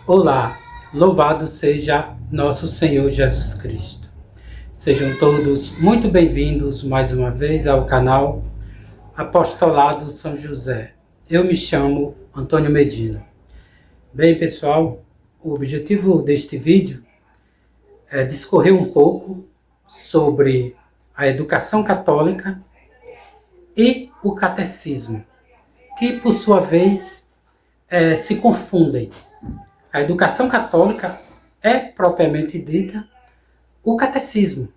Olá, louvado seja nosso Senhor Jesus Cristo. Sejam todos muito bem-vindos mais uma vez ao canal Apostolado São José. Eu me chamo Antônio Medina. Bem, pessoal, o objetivo deste vídeo é discorrer um pouco sobre a educação católica e o catecismo, que por sua vez se confundem. A educação católica é, propriamente dita, o catecismo.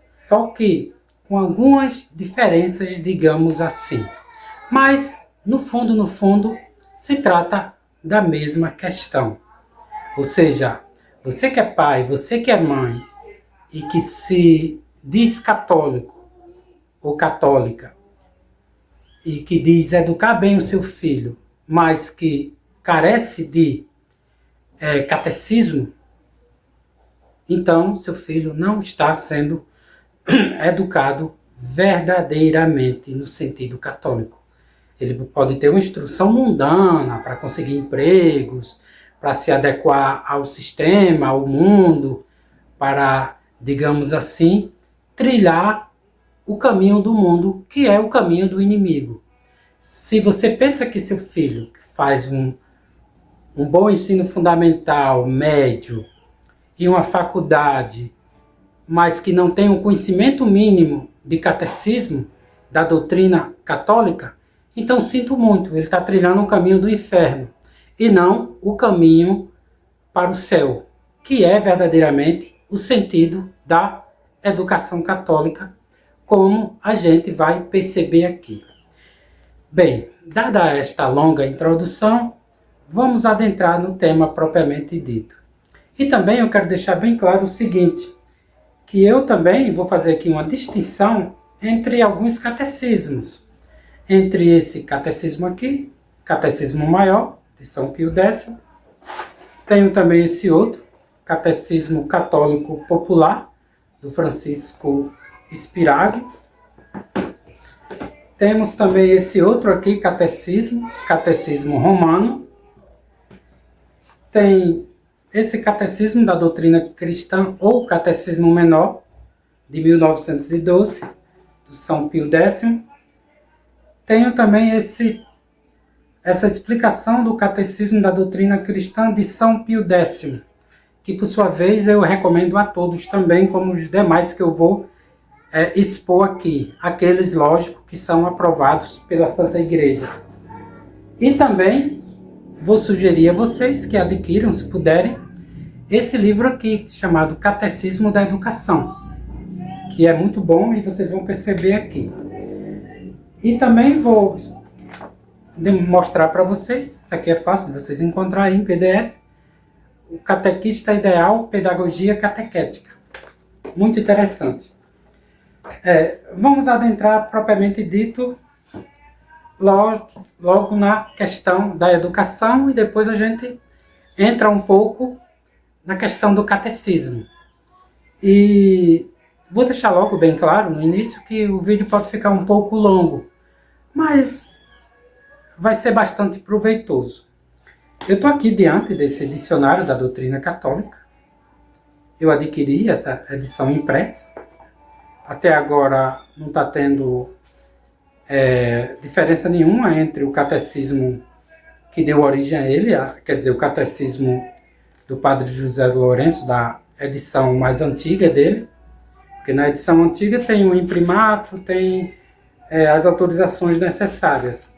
Só que com algumas diferenças, digamos assim. Mas, no fundo, se trata da mesma questão. Ou seja, você que é pai, você que é mãe, e que se diz católico ou católica, e que diz educar bem o seu filho, mas que carece de catecismo, então seu filho não está sendo educado verdadeiramente no sentido católico. Ele pode ter uma instrução mundana para conseguir empregos, para se adequar ao sistema, ao mundo, para, digamos assim, trilhar o caminho do mundo, que é o caminho do inimigo. Se você pensa que seu filho faz um bom ensino fundamental, médio e uma faculdade, mas que não tem um conhecimento mínimo de catecismo, da doutrina católica, então sinto muito, ele está trilhando o caminho do inferno e não o caminho para o céu, que é verdadeiramente o sentido da educação católica, como a gente vai perceber aqui. Bem, dada esta longa introdução, vamos adentrar no tema propriamente dito. E também eu quero deixar bem claro o seguinte, que eu também vou fazer aqui uma distinção entre alguns catecismos. Entre esse catecismo aqui, Catecismo Maior, de São Pio X, tenho também esse outro, Catecismo Católico Popular, do Francisco Spiraghi. Temos também esse outro aqui, Catecismo Romano. Tem esse Catecismo da Doutrina Cristã, ou Catecismo Menor, de 1912, do São Pio X. Tenho também essa explicação do Catecismo da Doutrina Cristã de São Pio X, que por sua vez eu recomendo a todos também, como os demais que eu vou expor aqui, aqueles, lógico, que são aprovados pela Santa Igreja. E também vou sugerir a vocês que adquiram, se puderem, esse livro aqui, chamado Catecismo da Educação, que é muito bom e vocês vão perceber aqui. E também vou mostrar para vocês, isso aqui é fácil de vocês encontrarem em PDF, o Catequista Ideal, Pedagogia Catequética. Muito interessante. Vamos adentrar, propriamente dito, logo na questão da educação e depois a gente entra um pouco na questão do catecismo. E vou deixar logo bem claro no início que o vídeo pode ficar um pouco longo, mas vai ser bastante proveitoso. Eu estou aqui diante desse dicionário da doutrina católica. Eu adquiri essa edição impressa. Até agora não está tendo diferença nenhuma entre o catecismo que deu origem a ele, quer dizer, o catecismo do Padre José Lourenço, da edição mais antiga dele, porque na edição antiga tem o imprimato, tem as autorizações necessárias.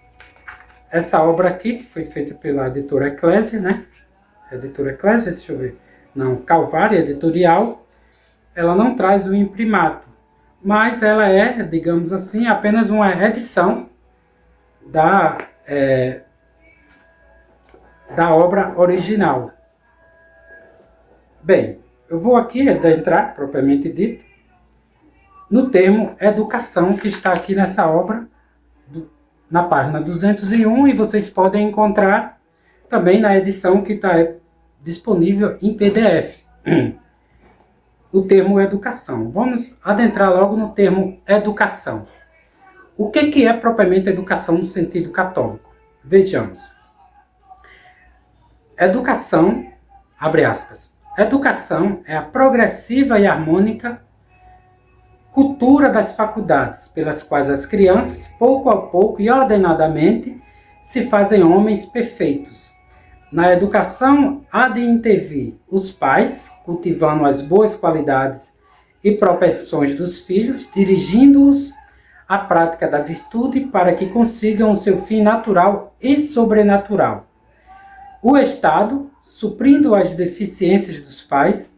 Essa obra aqui, que foi feita pela editora Eclésia, né? Editora Eclésia, deixa eu ver. Não, Calvário Editorial, ela não traz o imprimato, mas ela é, digamos assim, apenas uma edição da obra original. Bem, eu vou aqui adentrar, propriamente dito, no termo educação, que está aqui nessa obra, na página 201, e vocês podem encontrar também na edição que está disponível em PDF. O termo educação. Vamos adentrar logo no termo educação. O que é propriamente educação no sentido católico? Vejamos. Educação, abre aspas, educação é a progressiva e harmônica cultura das faculdades, pelas quais as crianças, pouco a pouco e ordenadamente, se fazem homens perfeitos. Na educação, há de intervir os pais, cultivando as boas qualidades e propensões dos filhos, dirigindo-os à prática da virtude para que consigam o seu fim natural e sobrenatural. O Estado, suprindo as deficiências dos pais,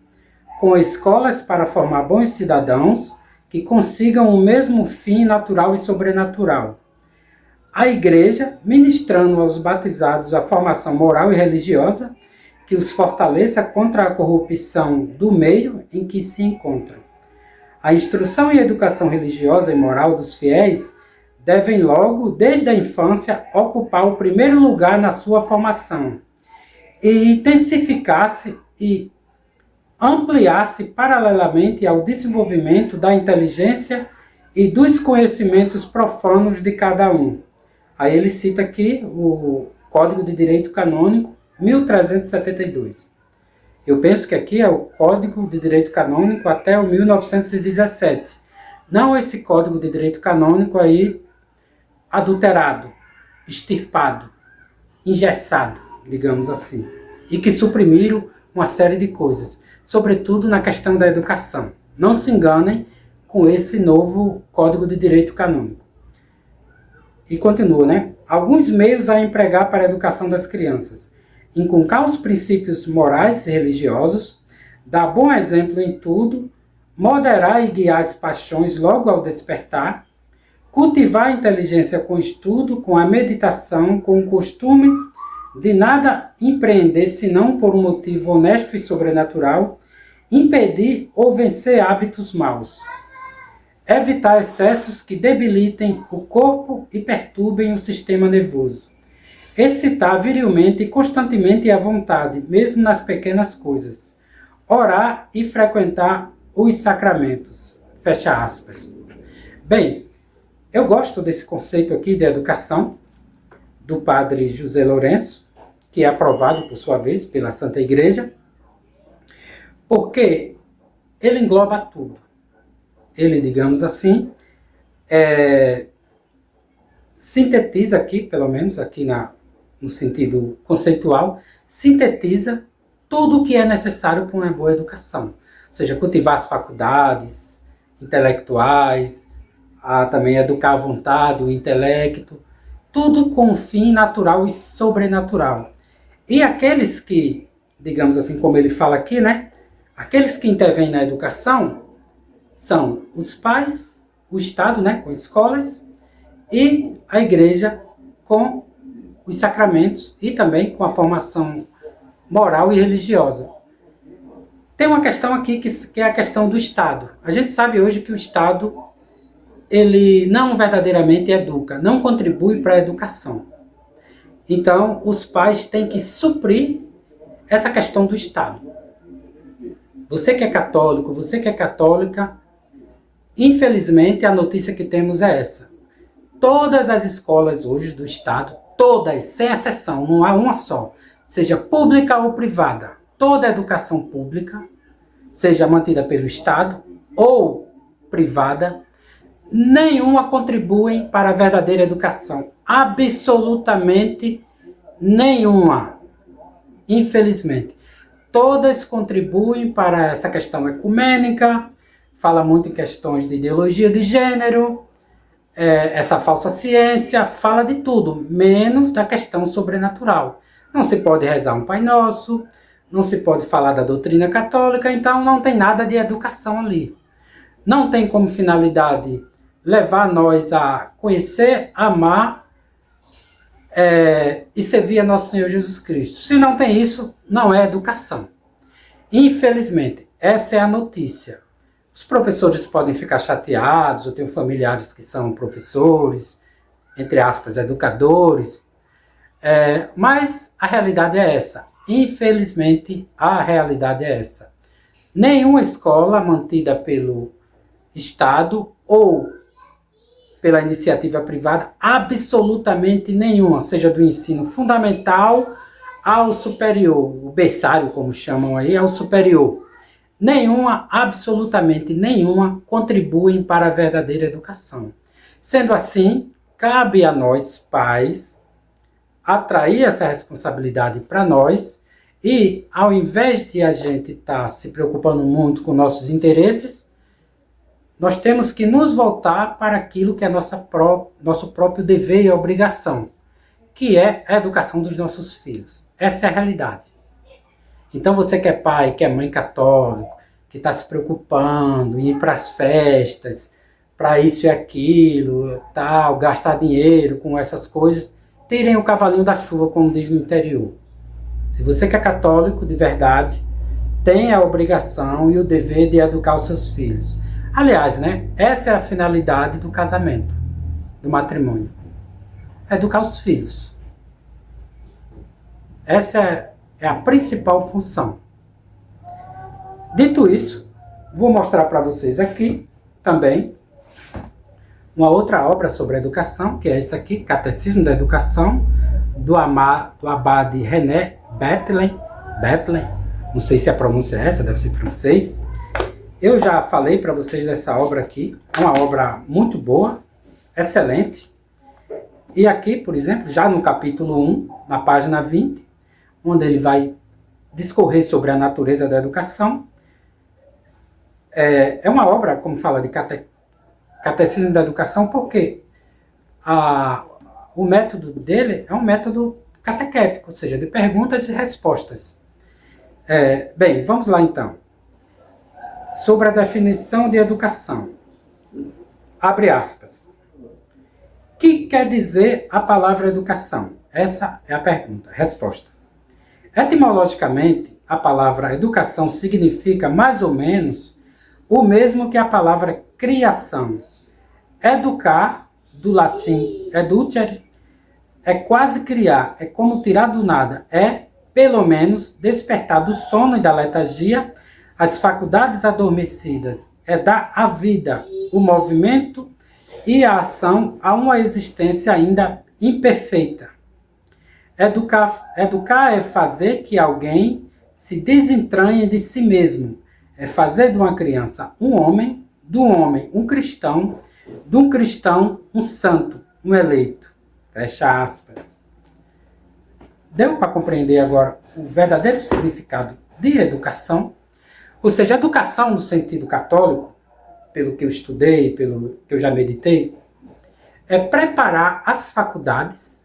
com escolas para formar bons cidadãos que consigam o mesmo fim natural e sobrenatural. A Igreja, ministrando aos batizados a formação moral e religiosa que os fortaleça contra a corrupção do meio em que se encontram. A instrução e educação religiosa e moral dos fiéis devem logo, desde a infância, ocupar o primeiro lugar na sua formação e intensificar-se e ampliar-se paralelamente ao desenvolvimento da inteligência e dos conhecimentos profanos de cada um. Aí ele cita aqui o Código de Direito Canônico, 1372. Eu penso que aqui é o Código de Direito Canônico até o 1917. Não esse Código de Direito Canônico aí adulterado, extirpado, engessado, digamos assim, e que suprimiram uma série de coisas, sobretudo na questão da educação. Não se enganem com esse novo Código de Direito Canônico. E continua, né? Alguns meios a empregar para a educação das crianças. Inculcar os princípios morais e religiosos, dar bom exemplo em tudo, moderar e guiar as paixões logo ao despertar, cultivar a inteligência com estudo, com a meditação, com o costume de nada empreender senão por um motivo honesto e sobrenatural, impedir ou vencer hábitos maus. Evitar excessos que debilitem o corpo e perturbem o sistema nervoso. Excitar virilmente e constantemente à vontade, mesmo nas pequenas coisas. Orar e frequentar os sacramentos. Fecha aspas. Bem, eu gosto desse conceito aqui de educação do padre José Lourenço, que é aprovado, por sua vez, pela Santa Igreja, porque ele engloba tudo. Ele, digamos assim, sintetiza aqui, pelo menos aqui no sentido conceitual, sintetiza tudo o que é necessário para uma boa educação. Ou seja, cultivar as faculdades intelectuais, também educar a vontade, o intelecto, tudo com um fim natural e sobrenatural. E aqueles que, digamos assim, como ele fala aqui, né? Aqueles que intervêm na educação são os pais, o Estado, né, com escolas, e a Igreja com os sacramentos e também com a formação moral e religiosa. Tem uma questão aqui que é a questão do Estado. A gente sabe hoje que o Estado ele não verdadeiramente educa, não contribui para a educação. Então, os pais têm que suprir essa questão do Estado. Você que é católico, você que é católica, infelizmente a notícia que temos é essa. Todas as escolas hoje do Estado, todas, sem exceção, não há uma só, seja pública ou privada, toda a educação pública, seja mantida pelo Estado ou privada, nenhuma contribui para a verdadeira educação. Absolutamente nenhuma. Infelizmente. Todas contribuem para essa questão ecumênica, fala muito em questões de ideologia de gênero, essa falsa ciência, fala de tudo, menos da questão sobrenatural. Não se pode rezar um Pai Nosso, não se pode falar da doutrina católica, então não tem nada de educação ali. Não tem como finalidade levar nós a conhecer, amar e servir a Nosso Senhor Jesus Cristo. Se não tem isso, não é educação. Infelizmente, essa é a notícia. Os professores podem ficar chateados, eu tenho familiares que são professores, entre aspas, educadores, mas a realidade é essa. Infelizmente, a realidade é essa. Nenhuma escola mantida pelo Estado ou pela iniciativa privada, absolutamente nenhuma, seja do ensino fundamental ao superior, o berçário, como chamam aí, ao superior. Nenhuma, absolutamente nenhuma, contribuem para a verdadeira educação. Sendo assim, cabe a nós, pais, atrair essa responsabilidade para nós e, ao invés de a gente estar se preocupando muito com nossos interesses, nós temos que nos voltar para aquilo que é nosso próprio dever e obrigação, que é a educação dos nossos filhos. Essa é a realidade. Então você que é pai, que é mãe católico, que está se preocupando em ir para as festas, para isso e aquilo, tal, gastar dinheiro com essas coisas, tirem o cavalinho da chuva, como diz no interior. Se você que é católico de verdade, tem a obrigação e o dever de educar os seus filhos. Aliás, né, essa é a finalidade do casamento, do matrimônio. Educar os filhos. Essa é a principal função. Dito isso, vou mostrar para vocês aqui também uma outra obra sobre a educação, que é essa aqui, Catecismo da Educação, do abade René Bethlen, não sei se a pronúncia é essa, deve ser francês. Eu já falei para vocês dessa obra aqui, é uma obra muito boa, excelente. E aqui, por exemplo, já no capítulo 1, na página 20, onde ele vai discorrer sobre a natureza da educação, é uma obra, como fala, de Catecismo da Educação, porque o método dele é um método catequético, ou seja, de perguntas e respostas. Bem, vamos lá então. Sobre a definição de educação. Abre aspas. O que quer dizer a palavra educação? Essa é a pergunta. Resposta. Etimologicamente, a palavra educação significa mais ou menos o mesmo que a palavra criação. Educar, do latim educere, é quase criar, é como tirar do nada, é, pelo menos, despertar do sono e da letargia as faculdades adormecidas, é dar a vida, o movimento e a ação a uma existência ainda imperfeita. Educar é fazer que alguém se desentranhe de si mesmo, é fazer de uma criança um homem, do homem um cristão, de um cristão um santo, um eleito. Fecha aspas. Deu para compreender agora o verdadeiro significado de educação? Ou seja, educação no sentido católico, pelo que eu estudei, pelo que eu já meditei, é preparar as faculdades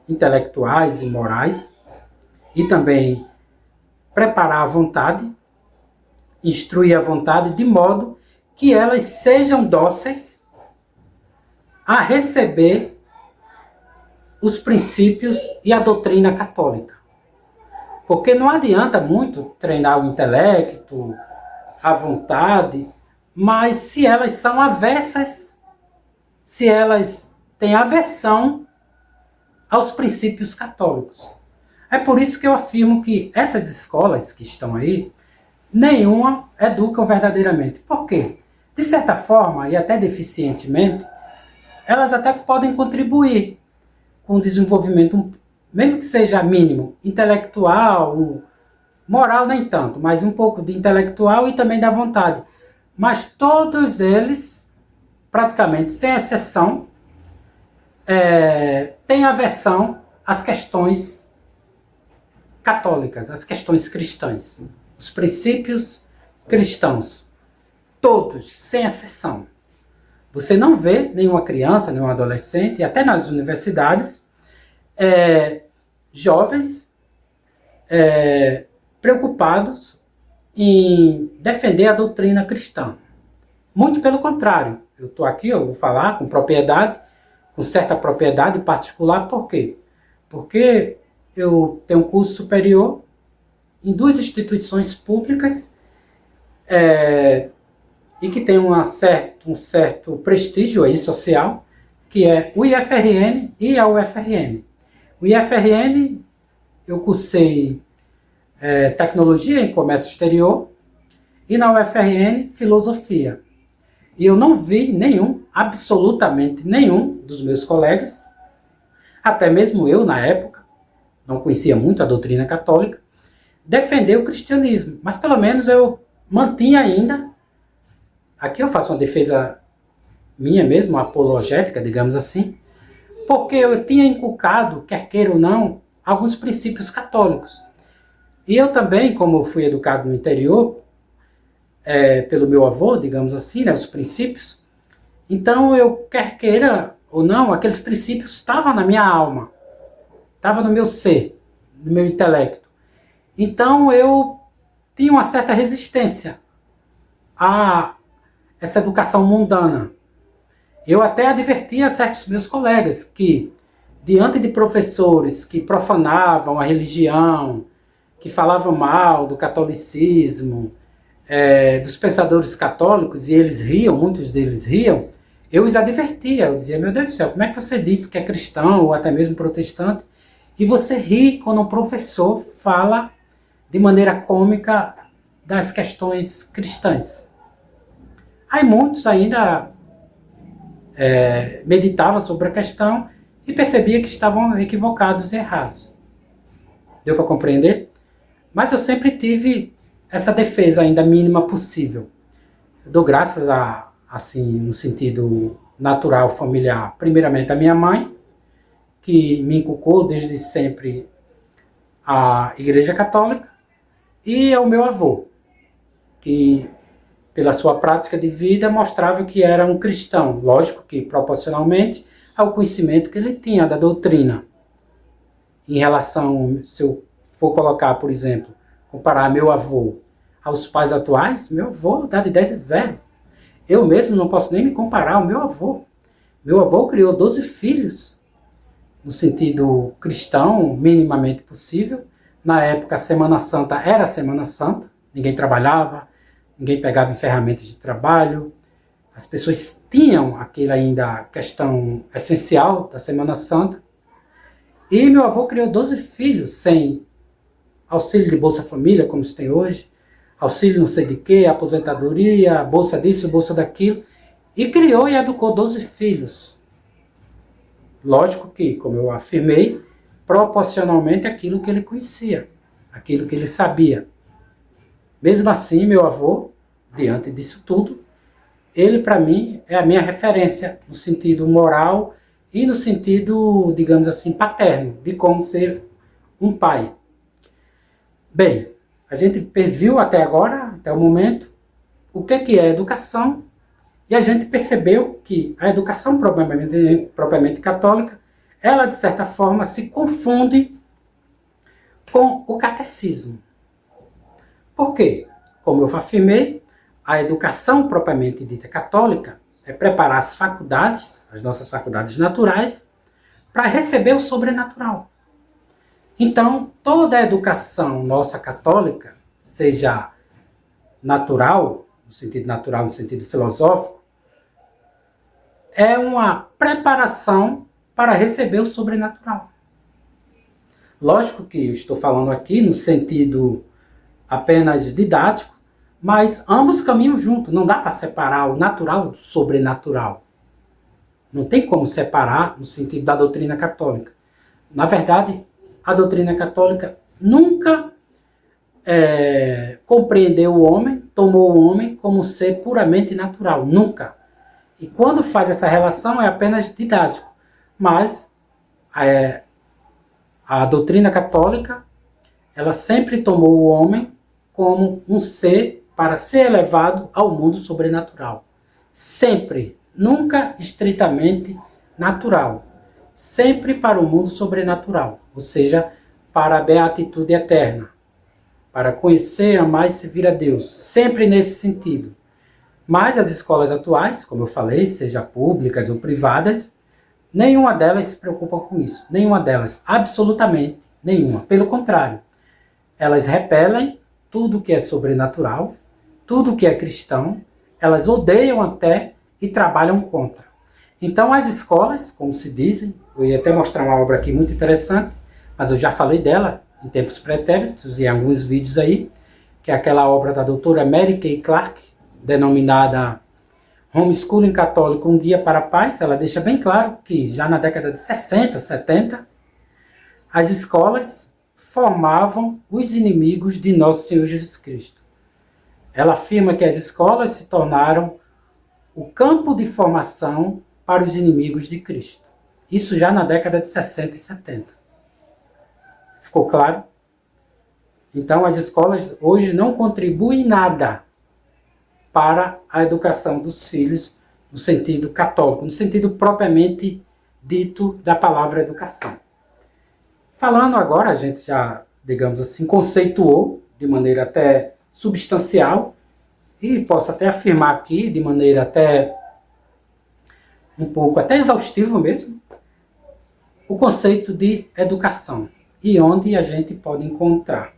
intelectuais e morais e também preparar a vontade, instruir a vontade de modo que elas sejam dóceis a receber os princípios e a doutrina católica. Porque não adianta muito treinar o intelecto, a vontade, mas se elas são avessas, se elas têm aversão aos princípios católicos. É por isso que eu afirmo que essas escolas que estão aí, nenhuma educam verdadeiramente. Por quê? De certa forma, e até deficientemente, elas até podem contribuir com o desenvolvimento, mesmo que seja mínimo, intelectual, moral nem tanto, mas um pouco de intelectual e também da vontade. Mas todos eles, praticamente sem exceção, têm aversão às questões católicas, às questões cristãs, os princípios cristãos. Todos, sem exceção. Você não vê nenhuma criança, nenhum adolescente, e até nas universidades, jovens preocupados em defender a doutrina cristã. Muito pelo contrário. Eu estou aqui, eu vou falar com propriedade, com certa propriedade particular. Por quê? Porque eu tenho um curso superior em 2 instituições públicas e que tem um certo prestígio aí social, que é o IFRN e a UFRN. O IFRN, eu cursei Tecnologia em Comércio Exterior, e na UFRN, Filosofia. E eu não vi absolutamente nenhum dos meus colegas, até mesmo eu na época, não conhecia muito a doutrina católica, defender o cristianismo. Mas pelo menos eu mantinha ainda, aqui eu faço uma defesa minha mesmo, apologética, digamos assim, porque eu tinha inculcado, quer queira ou não, alguns princípios católicos. E eu também, como eu fui educado no interior, pelo meu avô, digamos assim, né, os princípios, então eu, quer queira ou não, aqueles princípios estavam na minha alma, estavam no meu ser, no meu intelecto. Então eu tinha uma certa resistência a essa educação mundana. Eu até advertia certos meus colegas que, diante de professores que profanavam a religião, que falavam mal do catolicismo, dos pensadores católicos, e eles riam, muitos deles riam, eu os advertia, eu dizia, meu Deus do céu, como é que você diz que é cristão ou até mesmo protestante, e você ri quando um professor fala de maneira cômica das questões cristãs? Aí muitos ainda meditavam sobre a questão e percebia que estavam equivocados e errados. Deu para compreender? Mas eu sempre tive essa defesa ainda mínima possível. Eu dou graças assim, no sentido natural, familiar, primeiramente a minha mãe, que me inculcou desde sempre a Igreja Católica, e ao meu avô, que pela sua prática de vida mostrava que era um cristão, lógico que proporcionalmente ao conhecimento que ele tinha da doutrina. Em relação, se eu for colocar, por exemplo, comparar meu avô aos pais atuais, meu avô dá de 10 a 0. Eu mesmo não posso nem me comparar ao meu avô. Meu avô criou 12 filhos, no sentido cristão, minimamente possível. Na época, a Semana Santa era a Semana Santa, ninguém trabalhava, ninguém pegava em ferramentas de trabalho. As pessoas tinham aquela ainda questão essencial da Semana Santa. E meu avô criou 12 filhos, sem auxílio de Bolsa Família, como se tem hoje, auxílio não sei de quê, aposentadoria, bolsa disso, bolsa daquilo, e criou e educou 12 filhos. Lógico que, como eu afirmei, proporcionalmente aquilo que ele conhecia, aquilo que ele sabia. Mesmo assim, meu avô, diante disso tudo, ele para mim é a minha referência no sentido moral e no sentido, digamos assim, paterno, de como ser um pai. Bem, a gente viu até agora, até o momento, o que é educação, e a gente percebeu que a educação propriamente católica, ela de certa forma se confunde com o catecismo. Por quê? Como eu afirmei, a educação propriamente dita católica é preparar as faculdades, as nossas faculdades naturais, para receber o sobrenatural. Então, toda a educação nossa católica, seja natural, no sentido filosófico, é uma preparação para receber o sobrenatural. Lógico que eu estou falando aqui no sentido apenas didático, mas ambos caminham juntos. Não dá para separar o natural do sobrenatural. Não tem como separar no sentido da doutrina católica. Na verdade, a doutrina católica nunca compreendeu o homem, tomou o homem como um ser puramente natural. Nunca. E quando faz essa relação é apenas didático. Mas a doutrina católica, ela sempre tomou o homem como um ser para ser elevado ao mundo sobrenatural. Sempre. Nunca estritamente natural. Sempre para o mundo sobrenatural. Ou seja, para a beatitude eterna. Para conhecer, amar e servir a Deus. Sempre nesse sentido. Mas as escolas atuais, como eu falei, seja públicas ou privadas, nenhuma delas se preocupa com isso. Nenhuma delas. Absolutamente nenhuma. Pelo contrário. Elas repelem tudo que é sobrenatural, tudo que é cristão. Elas odeiam até e trabalham contra. Então as escolas, como se dizem, eu ia até mostrar uma obra aqui muito interessante, mas eu já falei dela em tempos pretéritos, em alguns vídeos aí, que é aquela obra da doutora Mary Kay Clark, denominada Homeschooling Católico, um guia para pais. Ela deixa bem claro que já na década de 60, 70, as escolas formavam os inimigos de nosso Senhor Jesus Cristo. Ela afirma que as escolas se tornaram o campo de formação para os inimigos de Cristo. Isso já na década de 60 e 70. Ficou claro? Então, as escolas hoje não contribuem nada para a educação dos filhos no sentido católico, no sentido propriamente dito da palavra educação. Falando agora, a gente já, digamos assim, conceituou de maneira até substancial, e posso até afirmar aqui, de maneira até um pouco até exaustivo mesmo, o conceito de educação e onde a gente pode encontrar.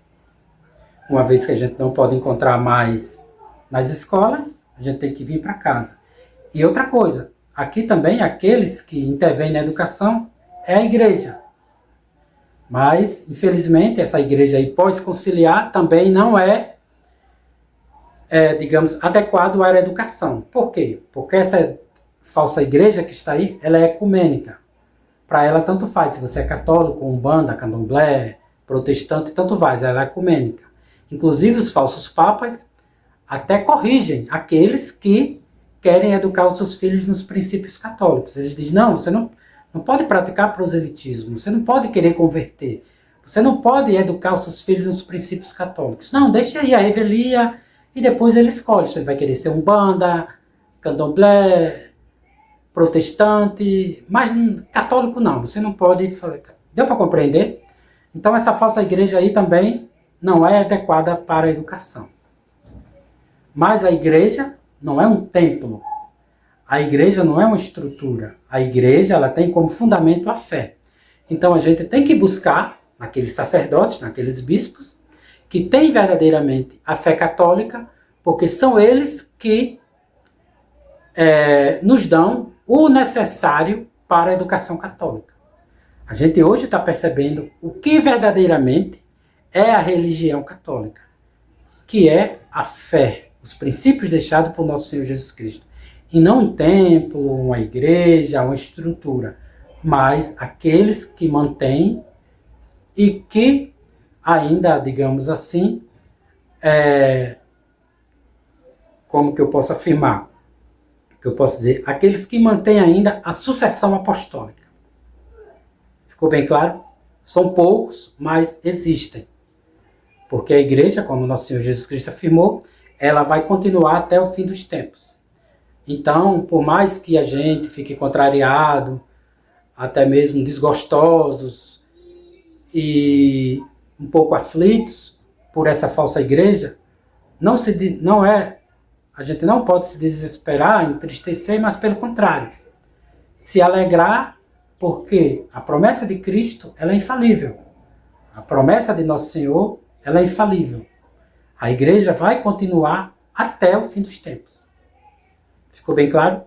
Uma vez que a gente não pode encontrar mais nas escolas, a gente tem que vir para casa. E outra coisa, aqui também aqueles que intervêm na educação é a igreja. Mas, infelizmente, essa igreja aí pós-conciliar também não digamos, adequado à educação. Por quê? Porque essa falsa igreja que está aí, ela é ecumênica. Para ela, tanto faz. Se você é católico, umbanda, candomblé, protestante, tanto faz. Ela é ecumênica. Inclusive, os falsos papas até corrigem aqueles que querem educar os seus filhos nos princípios católicos. Eles dizem, não, você não pode praticar proselitismo, você não pode querer converter, você não pode educar os seus filhos nos princípios católicos. Não, deixa aí a revelia e depois ele escolhe. Você vai querer ser umbanda, candomblé, protestante, mas católico não, você não pode falar. Deu para compreender? Então essa falsa igreja aí também não é adequada para a educação. Mas a igreja não é um templo. A igreja não é uma estrutura. A igreja ela tem como fundamento a fé. Então a gente tem que buscar naqueles sacerdotes, naqueles bispos, que têm verdadeiramente a fé católica, porque são eles que nos dão o necessário para a educação católica. A gente hoje está percebendo o que verdadeiramente é a religião católica, que é a fé, os princípios deixados por nosso Senhor Jesus Cristo. E não um templo, uma igreja, uma estrutura, mas aqueles que mantêm e que ainda, digamos assim, como que eu posso afirmar? Que eu posso dizer? Aqueles que mantêm ainda a sucessão apostólica. Ficou bem claro? São poucos, mas existem. Porque a igreja, como nosso Senhor Jesus Cristo afirmou, ela vai continuar até o fim dos tempos. Então, por mais que a gente fique contrariado, até mesmo desgostosos e um pouco aflitos por essa falsa igreja, a gente não pode se desesperar, entristecer, mas pelo contrário, se alegrar, porque a promessa de Cristo ela é infalível. A promessa de Nosso Senhor ela é infalível. A igreja vai continuar até o fim dos tempos. Ficou bem claro?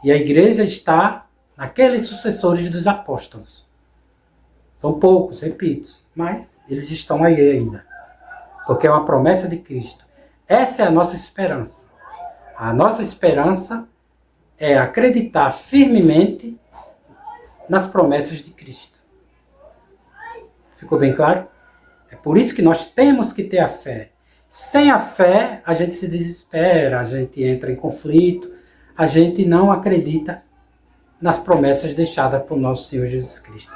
E a igreja está naqueles sucessores dos apóstolos. São poucos, repito, mas eles estão aí ainda. Porque é uma promessa de Cristo. Essa é a nossa esperança. A nossa esperança é acreditar firmemente nas promessas de Cristo. Ficou bem claro? É por isso que nós temos que ter a fé. Sem a fé, a gente se desespera, a gente entra em conflito, a gente não acredita nas promessas deixadas por nosso Senhor Jesus Cristo.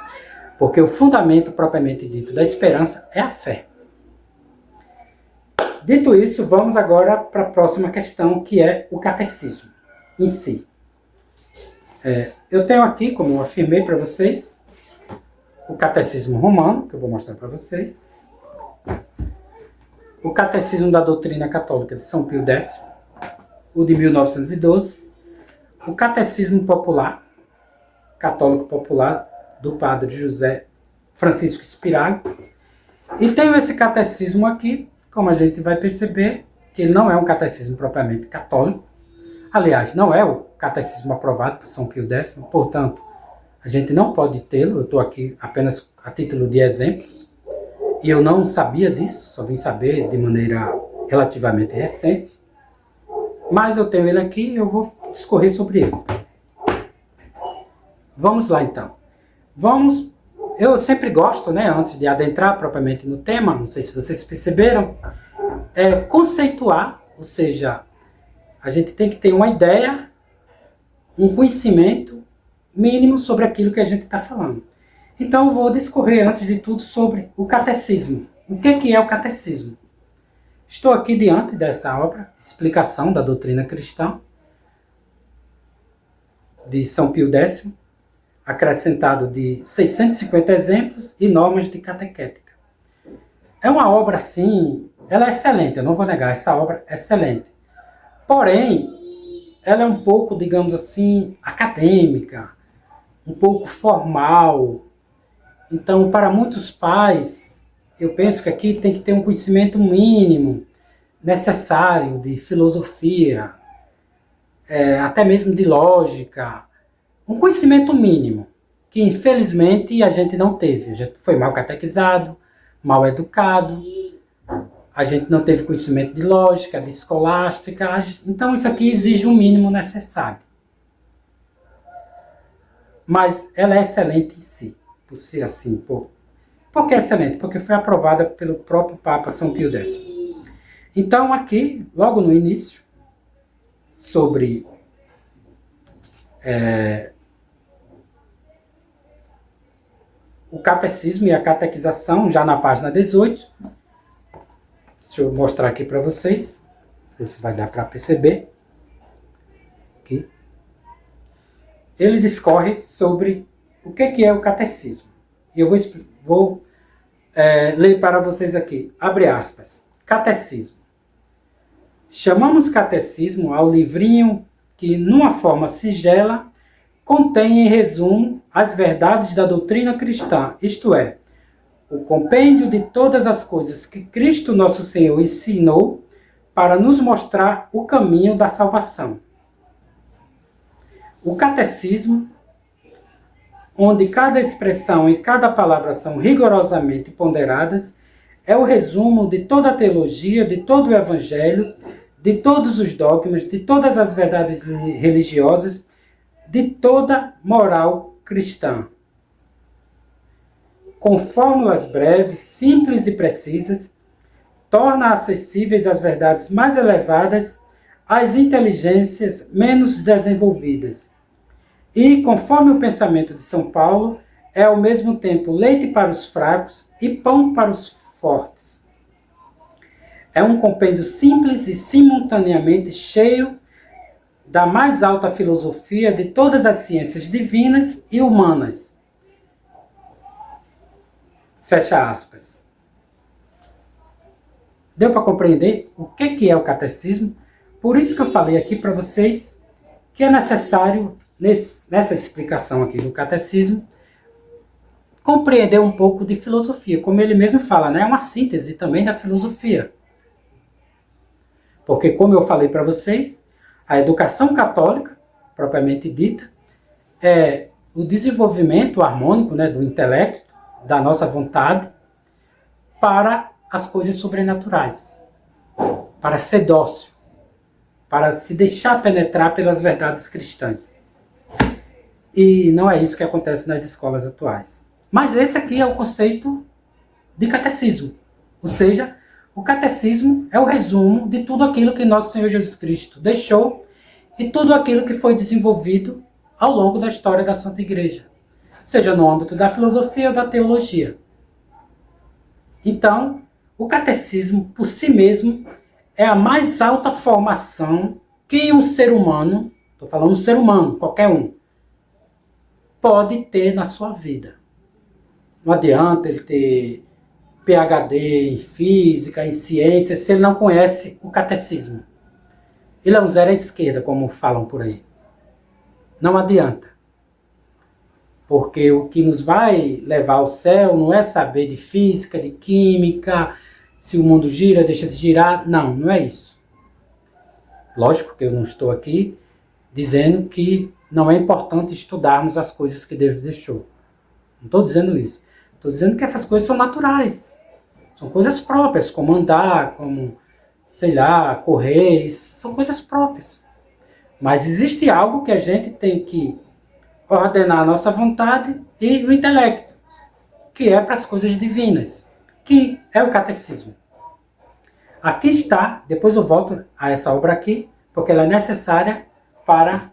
Porque o fundamento propriamente dito da esperança é a fé. Dito isso, vamos agora para a próxima questão, que é o catecismo em si. Eu tenho aqui, como eu afirmei para vocês, o catecismo romano, que eu vou mostrar para vocês. O catecismo da doutrina católica de São Pio X, o de 1912. O catecismo popular, católico popular, do padre José Francisco Spirago. E tenho esse catecismo aqui, como a gente vai perceber, que ele não é um catecismo propriamente católico. Aliás, não é o catecismo aprovado por São Pio X, portanto, a gente não pode tê-lo. Eu estou aqui apenas a título de exemplos. E eu não sabia disso, só vim saber de maneira relativamente recente. Mas eu tenho ele aqui e eu vou discorrer sobre ele. Vamos lá então. Vamos Eu sempre gosto, né, antes de adentrar propriamente no tema, não sei se vocês perceberam, conceituar, ou seja, a gente tem que ter uma ideia, um conhecimento mínimo sobre aquilo que a gente está falando. Então eu vou discorrer antes de tudo sobre o catecismo. O que é o catecismo? Estou aqui diante dessa obra, Explicação da Doutrina Cristã, de São Pio X, acrescentado de 650 exemplos e normas de catequética. É uma obra, assim, ela é excelente, eu não vou negar, essa obra é excelente. Porém, ela é um pouco, digamos assim, acadêmica, um pouco formal. Então, para muitos pais, eu penso que aqui tem que ter um conhecimento mínimo, necessário de filosofia, até mesmo de lógica, um conhecimento mínimo, que infelizmente a gente não teve. A gente foi mal catequizado, mal educado, a gente não teve conhecimento de lógica, de escolástica, então isso aqui exige o mínimo necessário. Mas ela é excelente em si, por ser assim. Por que é excelente? Porque foi aprovada pelo próprio Papa São Pio X. Então aqui, logo no início, sobre o catecismo e a catequização, já na página 18. Deixa eu mostrar aqui para vocês. Não sei se vai dar para perceber. Aqui. Ele discorre sobre o que é o catecismo. E eu vou ler para vocês aqui. Abre aspas. Catecismo. Chamamos catecismo ao livrinho que, numa forma singela, contém em resumo as verdades da doutrina cristã, isto é, o compêndio de todas as coisas que Cristo nosso Senhor ensinou para nos mostrar o caminho da salvação. O catecismo, onde cada expressão e cada palavra são rigorosamente ponderadas, é o resumo de toda a teologia, de todo o evangelho, de todos os dogmas, de todas as verdades religiosas, de toda moral cristã. Com fórmulas breves, simples e precisas, torna acessíveis as verdades mais elevadas às inteligências menos desenvolvidas. E, conforme o pensamento de São Paulo, é ao mesmo tempo leite para os fracos e pão para os fortes. É um compêndio simples e simultaneamente cheio da mais alta filosofia de todas as ciências divinas e humanas. Fecha aspas. Deu para compreender o que é o catecismo? Por isso que eu falei aqui para vocês que é necessário, nessa explicação aqui do catecismo, compreender um pouco de filosofia. Como ele mesmo fala, né? É uma síntese também da filosofia. Porque, como eu falei para vocês, a educação católica, propriamente dita, é o desenvolvimento harmônico, né, do intelecto, da nossa vontade, para as coisas sobrenaturais, para ser dócil, para se deixar penetrar pelas verdades cristãs. E não é isso que acontece nas escolas atuais. Mas esse aqui é o conceito de catecismo, ou seja, o catecismo é o resumo de tudo aquilo que nosso Senhor Jesus Cristo deixou e tudo aquilo que foi desenvolvido ao longo da história da Santa Igreja, seja no âmbito da filosofia ou da teologia. Então, o catecismo, por si mesmo, é a mais alta formação que um ser humano, estou falando um ser humano, qualquer um, pode ter na sua vida. Não adianta ele ter PhD em física, em ciências, se ele não conhece o catecismo. Ele é um zero à esquerda, como falam por aí. Não adianta. Porque o que nos vai levar ao céu não é saber de física, de química, se o mundo gira, deixa de girar. Não, não é isso. Lógico que eu não estou aqui dizendo que não é importante estudarmos as coisas que Deus deixou. Não estou dizendo isso. Estou dizendo que essas coisas são naturais. São coisas próprias, como andar, como, sei lá, correr. São coisas próprias. Mas existe algo que a gente tem que ordenar a nossa vontade e o intelecto. que é para as coisas divinas, que é o catecismo. Aqui está, depois eu volto a essa obra aqui, porque ela é necessária para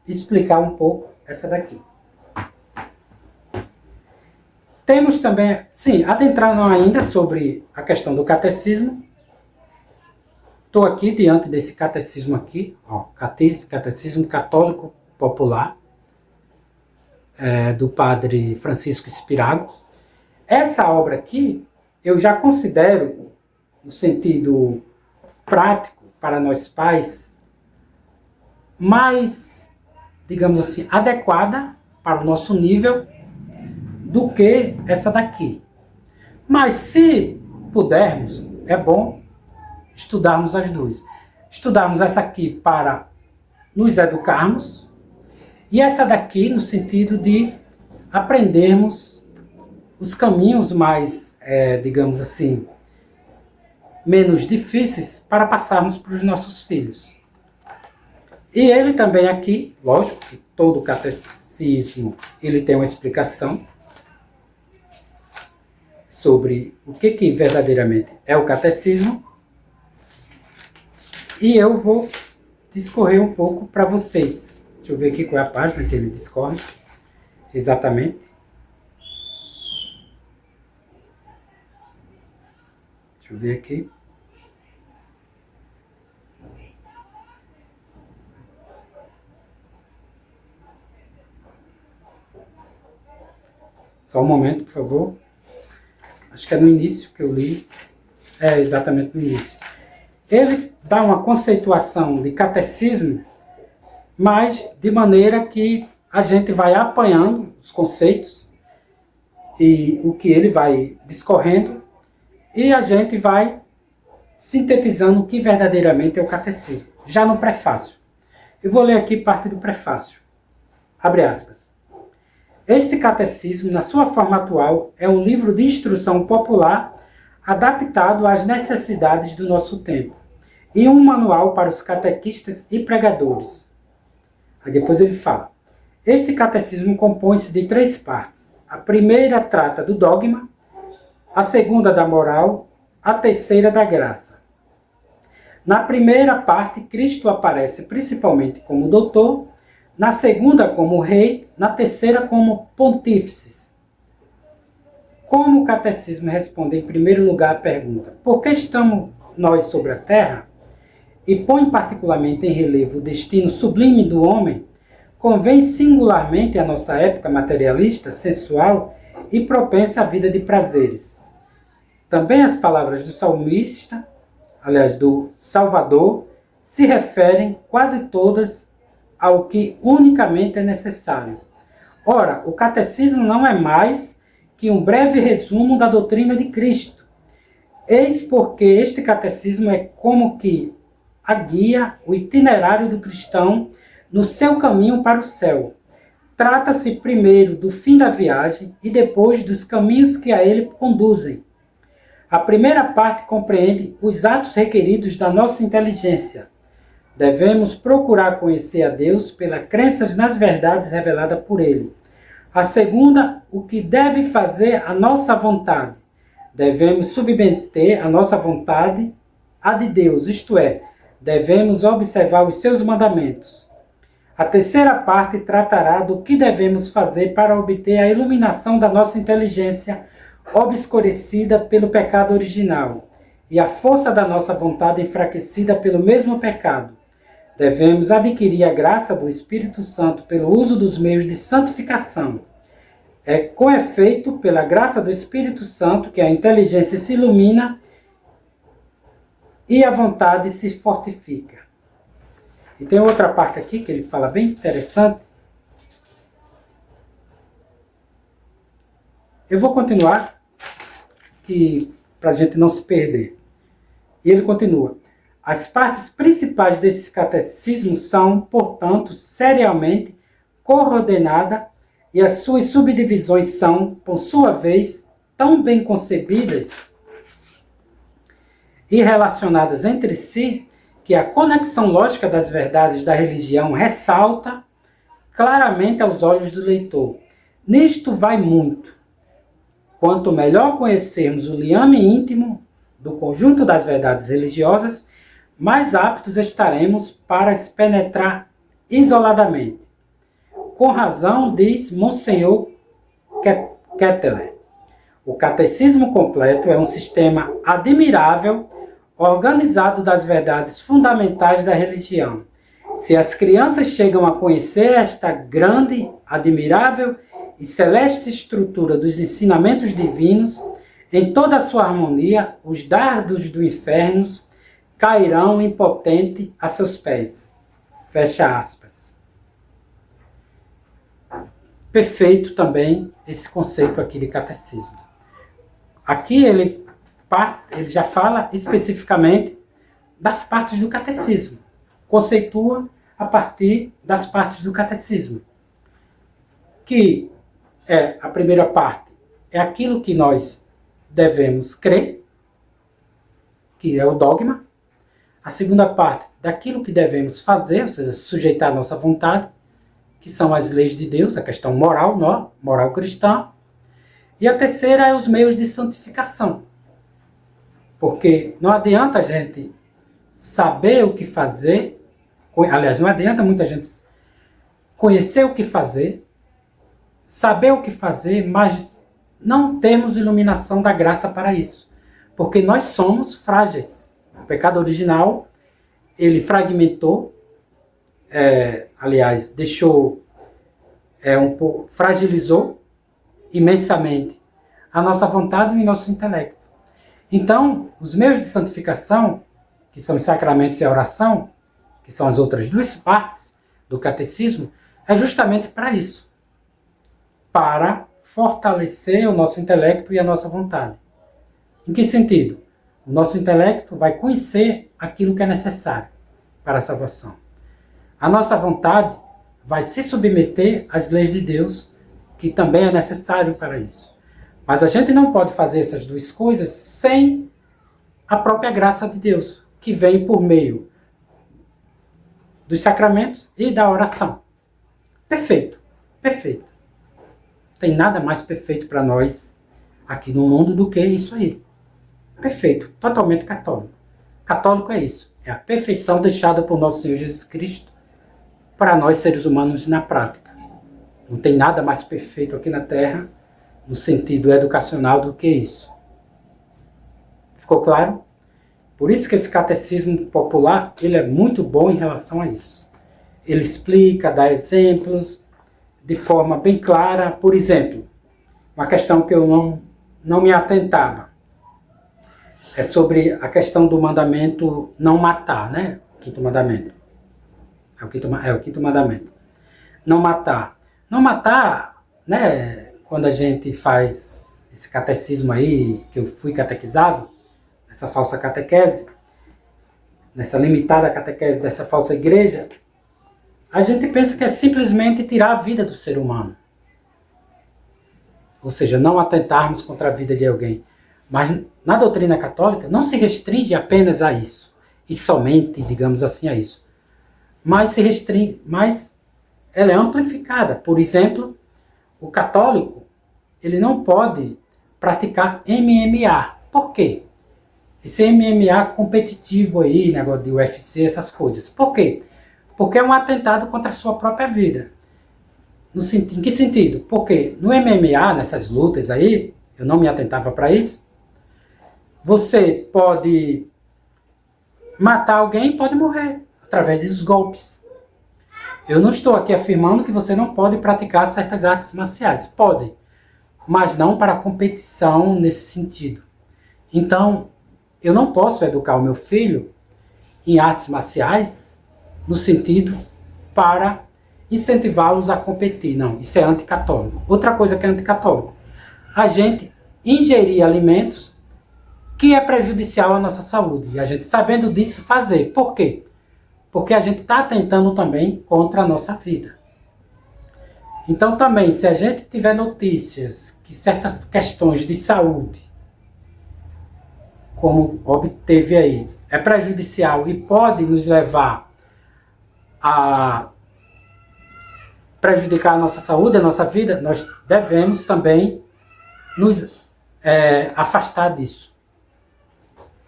explicar um pouco essa daqui. Temos também, sim, adentrando ainda sobre a questão do catecismo. Estou aqui diante desse catecismo aqui, ó, Catecismo Católico Popular, do padre Francisco Spirago. Essa obra aqui, eu já considero, no sentido prático, para nós pais, mais, digamos assim, adequada para o nosso nível do que essa daqui. Mas se pudermos, é bom estudarmos as duas. Estudarmos essa aqui para nos educarmos e essa daqui no sentido de aprendermos os caminhos mais, digamos assim, menos difíceis para passarmos para os nossos filhos. E ele também aqui, lógico que todo catecismo ele tem uma explicação sobre o que verdadeiramente é o catecismo. E eu vou discorrer um pouco para vocês. Deixa eu ver aqui qual é a página que ele discorre exatamente. Deixa eu ver aqui. Só um momento, por favor. Acho que é no início que eu li. É, exatamente no início. Ele dá uma conceituação de catecismo, mas de maneira que a gente vai apanhando os conceitos e o que ele vai discorrendo e a gente vai sintetizando o que verdadeiramente é o catecismo. Já no prefácio. Eu vou ler aqui parte do prefácio. Abre aspas. Este catecismo, na sua forma atual, é um livro de instrução popular adaptado às necessidades do nosso tempo e um manual para os catequistas e pregadores. Aí depois ele fala, este catecismo compõe-se de 3 partes. A primeira trata do dogma, a segunda da moral, a terceira da graça. Na primeira parte, Cristo aparece principalmente como doutor, na segunda como rei, na terceira como pontífice. Como o catecismo responde em primeiro lugar à pergunta, por que estamos nós sobre a terra? E põe particularmente em relevo o destino sublime do homem, convém singularmente à nossa época materialista, sensual e propensa à vida de prazeres. Também as palavras do salmista, aliás, do Salvador, se referem quase todas ao que unicamente é necessário. Ora, o catecismo não é mais que um breve resumo da doutrina de Cristo. Eis porque este catecismo é como que a guia, o itinerário do cristão no seu caminho para o céu. Trata-se primeiro do fim da viagem e depois dos caminhos que a ele conduzem. A primeira parte compreende os atos requeridos da nossa inteligência. Devemos procurar conhecer a Deus pela crença nas verdades reveladas por Ele. A segunda, o que deve fazer a nossa vontade. Devemos submeter a nossa vontade à de Deus, isto é, devemos observar os seus mandamentos. A terceira parte tratará do que devemos fazer para obter a iluminação da nossa inteligência obscurecida pelo pecado original e a força da nossa vontade enfraquecida pelo mesmo pecado. Devemos adquirir a graça do Espírito Santo pelo uso dos meios de santificação. É com efeito, pela graça do Espírito Santo, que a inteligência se ilumina e a vontade se fortifica. E tem outra parte aqui que ele fala bem interessante. Eu vou continuar, para a gente não se perder. E ele continua. As partes principais desse catecismo são, portanto, serialmente coordenadas e as suas subdivisões são, por sua vez, tão bem concebidas e relacionadas entre si que a conexão lógica das verdades da religião ressalta claramente aos olhos do leitor. Nisto vai muito. Quanto melhor conhecermos o liame íntimo do conjunto das verdades religiosas, mais aptos estaremos para as penetrar isoladamente. Com razão, diz Monsenhor Ketteler, o catecismo completo é um sistema admirável, organizado das verdades fundamentais da religião. Se as crianças chegam a conhecer esta grande, admirável e celeste estrutura dos ensinamentos divinos, em toda a sua harmonia, os dardos do inferno cairão impotente a seus pés. Fecha aspas. Perfeito também esse conceito aqui de catecismo. Aqui ele já fala especificamente das partes do catecismo. Conceitua a partir das partes do catecismo. Que é a primeira parte, é aquilo que nós devemos crer, que é o dogma. A segunda parte, daquilo que devemos fazer, ou seja, sujeitar a nossa vontade, que são as leis de Deus, a questão moral, moral cristã. E a terceira é os meios de santificação. Porque não adianta a gente saber o que fazer, aliás, não adianta muita gente conhecer o que fazer, saber o que fazer, mas não termos iluminação da graça para isso. Porque nós somos frágeis. O pecado original, ele fragmentou, deixou, fragilizou imensamente a nossa vontade e o nosso intelecto. Então, os meios de santificação, que são os sacramentos e a oração, que são as outras duas partes do catecismo, é justamente para isso. Para fortalecer o nosso intelecto e a nossa vontade. Em que sentido? O nosso intelecto vai conhecer aquilo que é necessário para a salvação. A nossa vontade vai se submeter às leis de Deus, que também é necessário para isso. Mas a gente não pode fazer essas duas coisas sem a própria graça de Deus, que vem por meio dos sacramentos e da oração. Perfeito, perfeito. Não tem nada mais perfeito para nós aqui no mundo do que isso aí. Perfeito, totalmente católico. Católico é isso, é a perfeição deixada por nosso Senhor Jesus Cristo para nós seres humanos na prática. Não tem nada mais perfeito aqui na Terra, no sentido educacional, do que isso. Ficou claro? Por isso que esse catecismo popular, ele é muito bom em relação a isso. Ele explica, dá exemplos, de forma bem clara. Por exemplo, uma questão que eu não me atentava, é sobre a questão do mandamento não matar, né? Quinto mandamento. É o quinto mandamento. Não matar. Não matar, né? Quando a gente faz esse catecismo aí, que eu fui catequizado, essa falsa catequese, nessa limitada catequese dessa falsa igreja, a gente pensa que é simplesmente tirar a vida do ser humano. Ou seja, não atentarmos contra a vida de alguém. Mas na doutrina católica não se restringe apenas a isso. E somente, digamos assim, a isso. Mas ela é amplificada. Por exemplo, o católico, ele não pode praticar MMA. Por quê? Esse MMA competitivo aí, negócio de UFC, essas coisas. Por quê? Porque é um atentado contra a sua própria vida. Em que sentido? Porque no MMA, nessas lutas aí, eu não me atentava para isso, você pode matar alguém e pode morrer através dos golpes. Eu não estou aqui afirmando que você não pode praticar certas artes marciais. Pode, mas não para competição nesse sentido. Então, eu não posso educar o meu filho em artes marciais no sentido para incentivá-los a competir. Não, isso é anticatólico. Outra coisa que é anticatólico, a gente ingerir alimentos que é prejudicial à nossa saúde. E a gente, sabendo disso, fazer. Por quê? Porque a gente está atentando também contra a nossa vida. Então também, se a gente tiver notícias que certas questões de saúde, como obteve aí, é prejudicial e pode nos levar a prejudicar a nossa saúde, a nossa vida, nós devemos também nos afastar disso.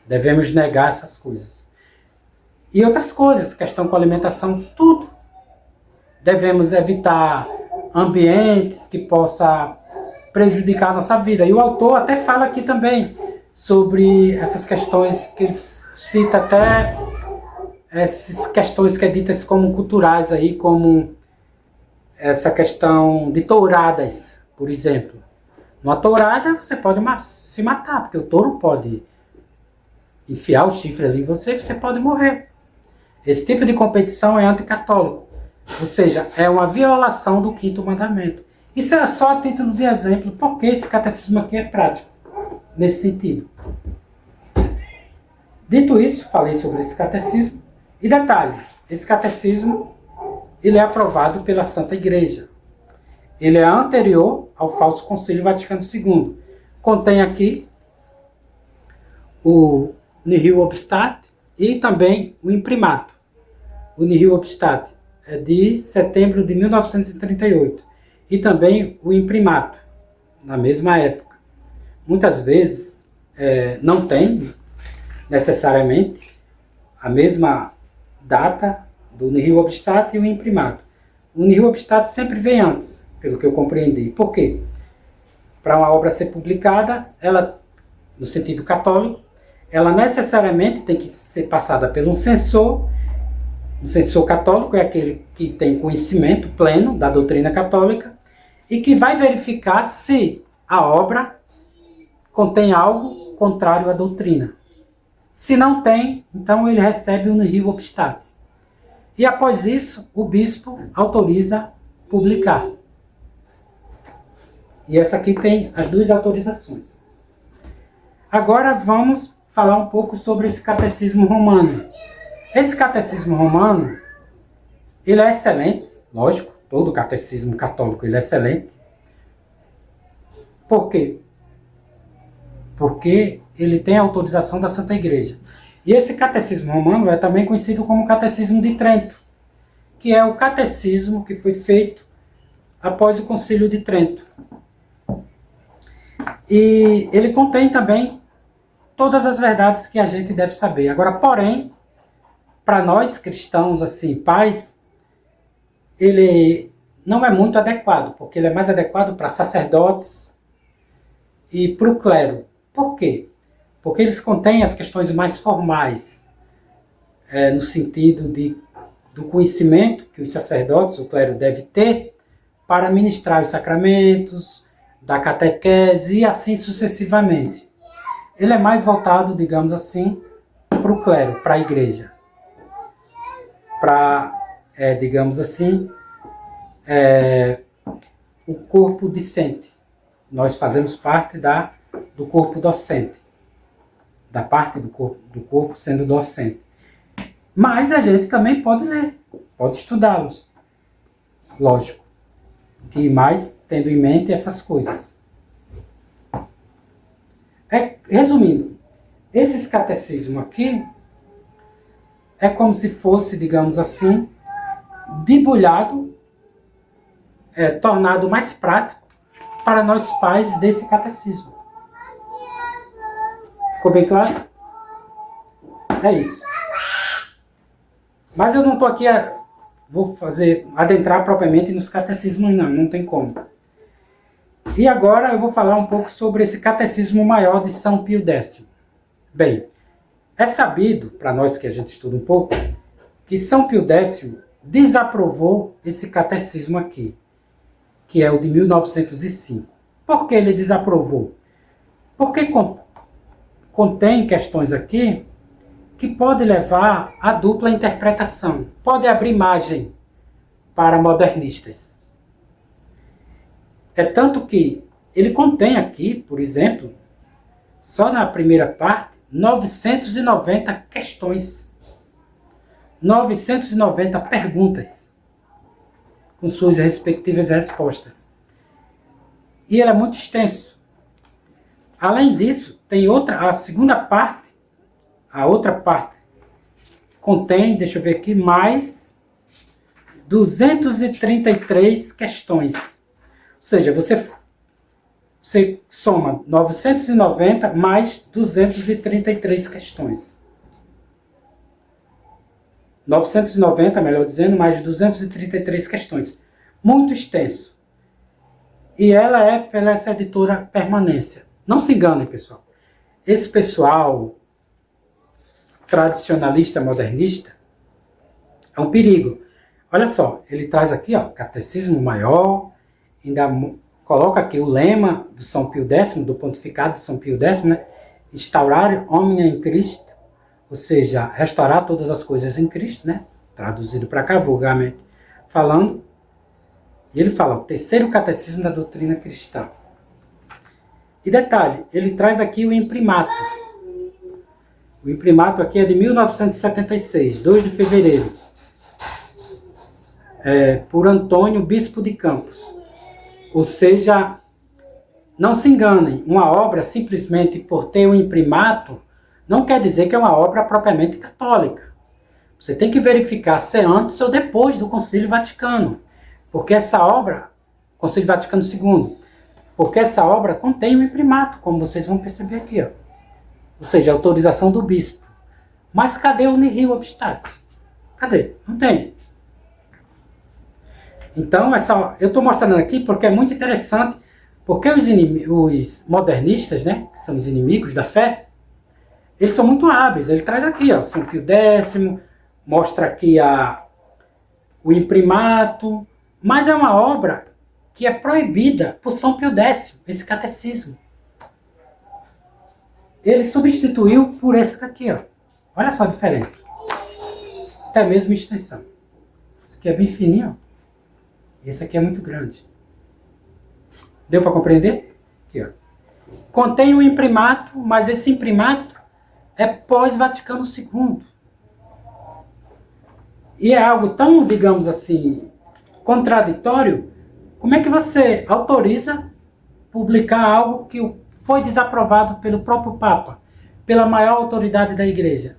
Devemos negar essas coisas. E outras coisas, questão com alimentação, tudo. Devemos evitar ambientes que possam prejudicar a nossa vida. E o autor até fala aqui também sobre essas questões, que ele cita até essas questões que é ditas como culturais aí, como essa questão de touradas, por exemplo. Numa tourada você pode se matar, porque o touro pode enfiar o chifre ali em você e você pode morrer. Esse tipo de competição é anticatólico, ou seja, é uma violação do 5º mandamento. Isso é só a título de exemplo, porque esse catecismo aqui é prático, nesse sentido. Dito isso, falei sobre esse catecismo. E detalhe, esse catecismo ele é aprovado pela Santa Igreja. Ele é anterior ao falso Concílio Vaticano II. Contém aqui o Nihil Obstat e também o imprimato. O Nihil Obstat é de setembro de 1938 e também o imprimato, na mesma época. Muitas vezes não tem necessariamente a mesma data do Nihil Obstat e o imprimato. O Nihil Obstat sempre vem antes, pelo que eu compreendi. Por quê? Para uma obra ser publicada, ela, no sentido católico, ela necessariamente tem que ser passada por um censor. O censor católico é aquele que tem conhecimento pleno da doutrina católica e que vai verificar se a obra contém algo contrário à doutrina. Se não tem, então ele recebe o Nihil Obstat. E após isso, o bispo autoriza publicar. E essa aqui tem as 2 autorizações. Agora vamos falar um pouco sobre esse catecismo romano. Esse catecismo romano, ele é excelente, lógico, todo catecismo católico ele é excelente. Por quê? Porque ele tem a autorização da Santa Igreja. E esse catecismo romano é também conhecido como Catecismo de Trento, que é o catecismo que foi feito após o Concílio de Trento. E ele contém também todas as verdades que a gente deve saber. Agora, porém, para nós cristãos, assim, pais, ele não é muito adequado, porque ele é mais adequado para sacerdotes e para o clero. Por quê? Porque eles contêm as questões mais formais, no sentido do conhecimento que os sacerdotes, o clero, deve ter para ministrar os sacramentos, da catequese e assim sucessivamente. Ele é mais voltado, digamos assim, para o clero, para a igreja. Para, digamos assim, o corpo discente. Nós fazemos parte do corpo docente. Da parte do corpo sendo docente. Mas a gente também pode ler, pode estudá-los. Lógico. Que mais tendo em mente essas coisas. Resumindo, esses catecismos aqui é como se fosse, digamos assim, debulhado, tornado mais prático para nós pais desse catecismo. Ficou bem claro? É isso. Mas eu não estou aqui adentrar propriamente nos catecismos, não tem como. E agora eu vou falar um pouco sobre esse catecismo maior de São Pio X. Bem, é sabido, para nós que a gente estuda um pouco, que São Pio X desaprovou esse catecismo aqui, que é o de 1905. Por que ele desaprovou? Porque contém questões aqui que pode levar à dupla interpretação, pode abrir margem para modernistas. É tanto que ele contém aqui, por exemplo, só na primeira parte, 990 questões, 990 perguntas, com suas respectivas respostas. E ele é muito extenso. Além disso, tem a segunda parte, a outra parte contém, deixa eu ver aqui, mais 233 questões. Ou seja, você Você soma 990 mais 233 questões. 990, melhor dizendo, mais 233 questões. Muito extenso. E ela é pela essa editora Permanência. Não se enganem, pessoal. Esse pessoal tradicionalista, modernista, é um perigo. Olha só, ele traz aqui, ó, Catecismo Maior, ainda coloca aqui o lema do São Pio X, do pontificado de São Pio X, né? Instaurar omnia em Cristo, ou seja, restaurar todas as coisas em Cristo, né? Traduzido para cá, vulgarmente falando. E ele fala, o terceiro catecismo da doutrina cristã. E detalhe, ele traz aqui o imprimato. O imprimato aqui é de 1976, 2 de fevereiro. Por Antônio, bispo de Campos. Ou seja, não se enganem, uma obra simplesmente por ter um imprimato não quer dizer que é uma obra propriamente católica. Você tem que verificar se é antes ou depois do Concílio Vaticano. Porque essa obra, Concílio Vaticano II, porque essa obra contém um imprimato, como vocês vão perceber aqui, ó. Ou seja, a autorização do bispo. Mas cadê o nihil obstat? Cadê? Não tem. Então, eu estou mostrando aqui porque é muito interessante, porque os modernistas, né, que são os inimigos da fé, eles são muito hábeis. Ele traz aqui, ó, São Pio X, mostra aqui o imprimato, mas é uma obra que é proibida por São Pio X, esse catecismo. Ele substituiu por esse daqui, ó. Olha só a diferença. Até mesmo extensão. Esse aqui é bem fininho, ó. Esse aqui é muito grande. Deu para compreender? Aqui, ó. Contém um imprimato, mas esse imprimato é pós-Vaticano II. E é algo tão, digamos assim, contraditório. Como é que você autoriza publicar algo que foi desaprovado pelo próprio Papa, pela maior autoridade da Igreja?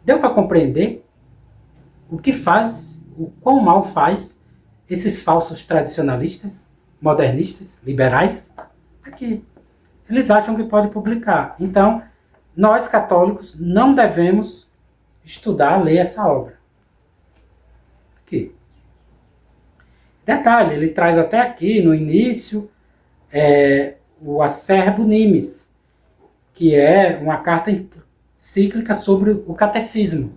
Deu para compreender o que faz, o quão mal faz esses falsos tradicionalistas, modernistas, liberais? Aqui. Eles acham que pode publicar. Então, nós católicos não devemos estudar, ler essa obra. Aqui. Detalhe, ele traz até aqui, no início, o Acerbo Nimes, que é uma carta encíclica sobre o catecismo.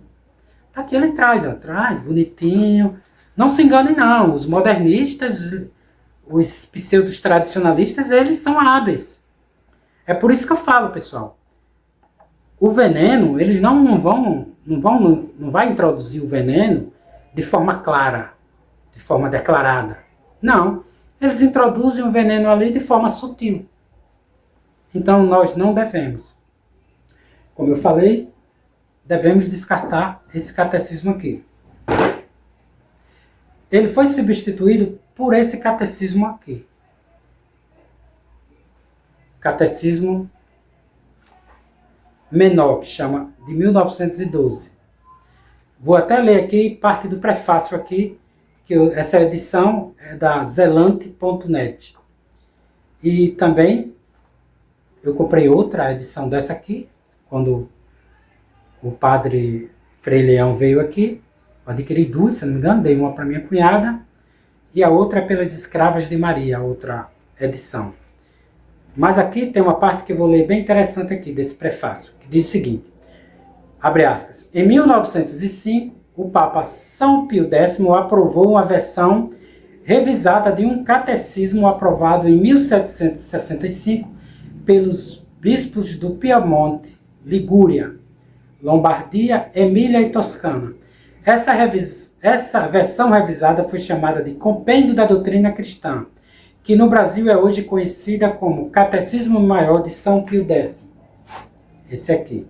Aqui ele traz, ó, bonitinho. Não se enganem não, os modernistas, os pseudos tradicionalistas, eles são hábeis. É por isso que eu falo, pessoal. O veneno, eles não vai introduzir o veneno de forma clara, de forma declarada. Não, eles introduzem o veneno ali de forma sutil. Então nós não devemos. Como eu falei, devemos descartar esse catecismo aqui. Ele foi substituído por esse catecismo aqui. Catecismo menor, que chama de 1912. Vou até ler aqui parte do prefácio aqui, que essa edição é da zelante.net. E também eu comprei outra edição dessa aqui, quando o padre Frei Leão veio aqui. Adquiri duas, se não me engano, dei uma para minha cunhada, e a outra é pelas Escravas de Maria, a outra edição. Mas aqui tem uma parte que eu vou ler bem interessante aqui, desse prefácio, que diz o seguinte, abre aspas, em 1905, o Papa São Pio X aprovou uma versão revisada de um catecismo aprovado em 1765 pelos bispos do Piemonte, Ligúria, Lombardia, Emília e Toscana. Essa versão revisada foi chamada de Compêndio da Doutrina Cristã, que no Brasil é hoje conhecida como Catecismo Maior de São Pio X. Esse aqui.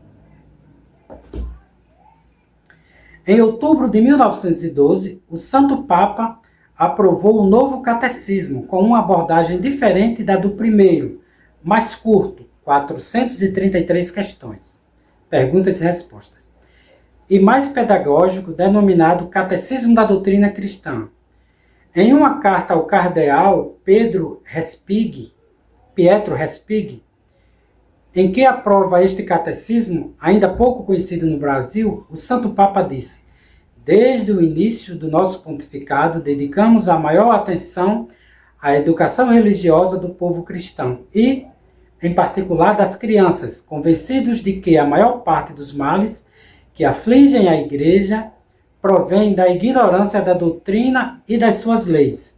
Em outubro de 1912, o Santo Papa aprovou o novo catecismo, com uma abordagem diferente da do primeiro, mais curto, 433 questões, perguntas e respostas, e mais pedagógico, denominado Catecismo da Doutrina Cristã. Em uma carta ao cardeal Pedro Respighi, Pietro Respighi, em que aprova este catecismo, ainda pouco conhecido no Brasil, o Santo Papa disse: desde o início do nosso pontificado, dedicamos a maior atenção à educação religiosa do povo cristão e, em particular, das crianças, convencidos de que a maior parte dos males que afligem a Igreja provém da ignorância da doutrina e das suas leis.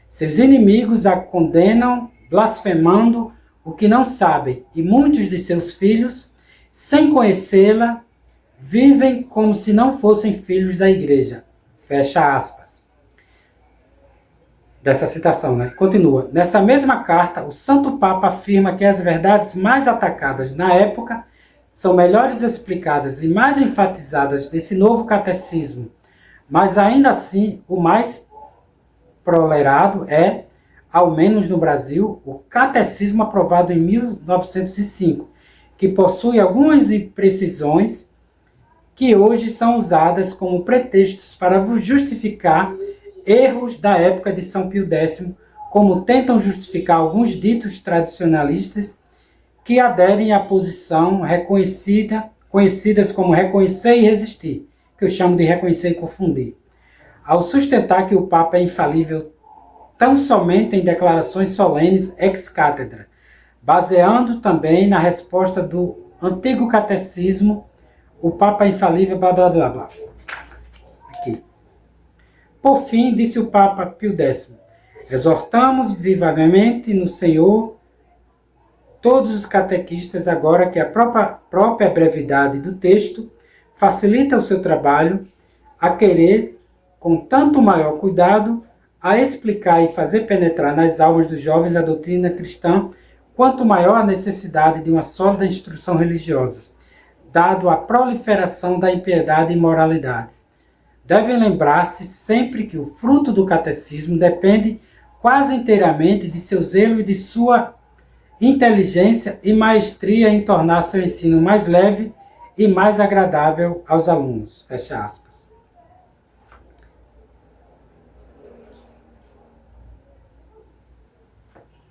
Seus inimigos a condenam, blasfemando o que não sabem, e muitos de seus filhos, sem conhecê-la, vivem como se não fossem filhos da Igreja. Fecha aspas. Dessa citação, né? Continua. Nessa mesma carta, o Santo Papa afirma que as verdades mais atacadas na época são melhores explicadas e mais enfatizadas nesse novo catecismo, mas ainda assim o mais tolerado é, ao menos no Brasil, o catecismo aprovado em 1905, que possui algumas imprecisões que hoje são usadas como pretextos para justificar erros da época de São Pio X, como tentam justificar alguns ditos tradicionalistas que aderem à posição conhecidas como reconhecer e resistir, que eu chamo de reconhecer e confundir, ao sustentar que o Papa é infalível tão somente em declarações solenes ex cátedra, baseando também na resposta do antigo catecismo, o Papa é infalível, blá blá blá blá. Aqui. Por fim, disse o Papa Pio X, exortamos vivamente no Senhor todos os catequistas, agora que a própria brevidade do texto facilita o seu trabalho, a querer, com tanto maior cuidado, a explicar e fazer penetrar nas almas dos jovens a doutrina cristã, quanto maior a necessidade de uma sólida instrução religiosa, dado a proliferação da impiedade e imoralidade. Devem lembrar-se sempre que o fruto do catecismo depende quase inteiramente de seu zelo e de sua inteligência e maestria em tornar seu ensino mais leve e mais agradável aos alunos. Fecha aspas.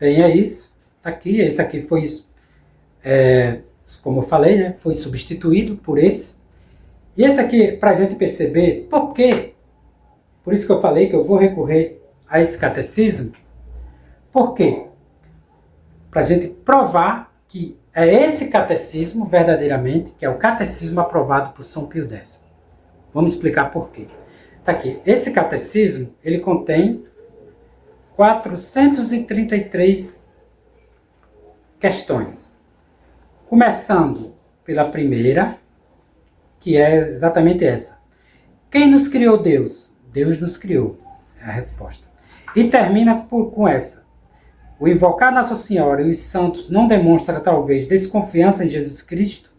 Bem, é isso. Está aqui. Esse aqui foi, como eu falei, né, foi substituído por esse. E esse aqui, para a gente perceber por quê, por isso que eu falei que eu vou recorrer a esse catecismo. Por quê? Para a gente provar que é esse catecismo, verdadeiramente, que é o catecismo aprovado por São Pio X. Vamos explicar por quê. Está aqui. Esse catecismo, ele contém 433 questões. Começando pela primeira, que é exatamente essa. Quem nos criou Deus? Deus nos criou. É a resposta. E termina com essa. O invocar Nossa Senhora e os santos não demonstra, talvez, desconfiança em Jesus Cristo,